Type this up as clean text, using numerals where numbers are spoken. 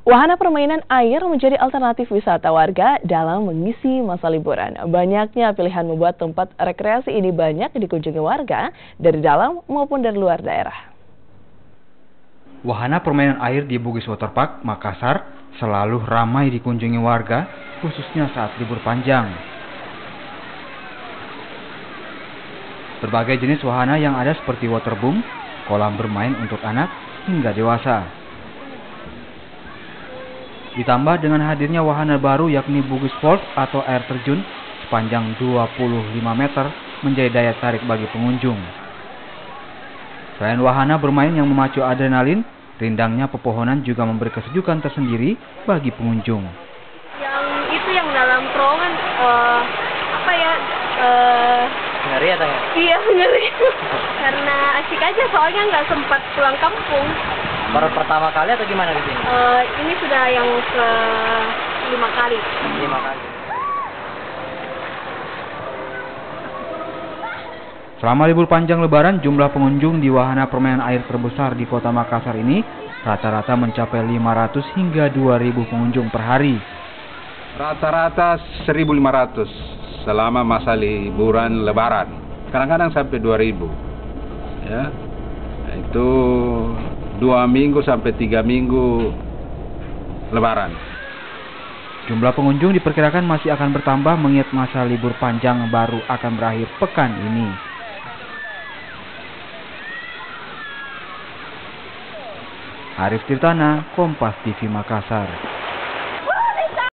Wahana permainan air menjadi alternatif wisata warga dalam mengisi masa liburan. Banyaknya pilihan membuat tempat rekreasi ini banyak dikunjungi warga dari dalam maupun dari luar daerah. Wahana permainan air di Bugis Waterpark, Makassar selalu ramai dikunjungi warga, khususnya saat libur panjang. Berbagai jenis wahana yang ada seperti waterboom, kolam bermain untuk anak hingga dewasa. Ditambah dengan hadirnya wahana baru yakni Bugis Falls atau air terjun sepanjang 25 meter menjadi daya tarik bagi pengunjung. Selain wahana bermain yang memacu adrenalin, rindangnya pepohonan juga memberi kesejukan tersendiri bagi pengunjung. Yang dalam terowongan ngeri atau ya? Iya ngeri. Karena asik aja soalnya nggak sempat pulang kampung. Baru pertama kali atau gimana di sini? Ini sudah yang ke 5 kali. 5 kali. Selama libur panjang lebaran, jumlah pengunjung di wahana permainan air terbesar di kota Makassar ini rata-rata mencapai 500 hingga 2.000 pengunjung per hari. Rata-rata 1.500 selama masa liburan lebaran. Kadang-kadang sampai 2.000. Ya. Itu 2 minggu sampai 3 minggu lebaran. Jumlah pengunjung diperkirakan masih akan bertambah mengingat masa libur panjang baru akan berakhir pekan ini. Arif Tirtana, Kompas TV Makassar.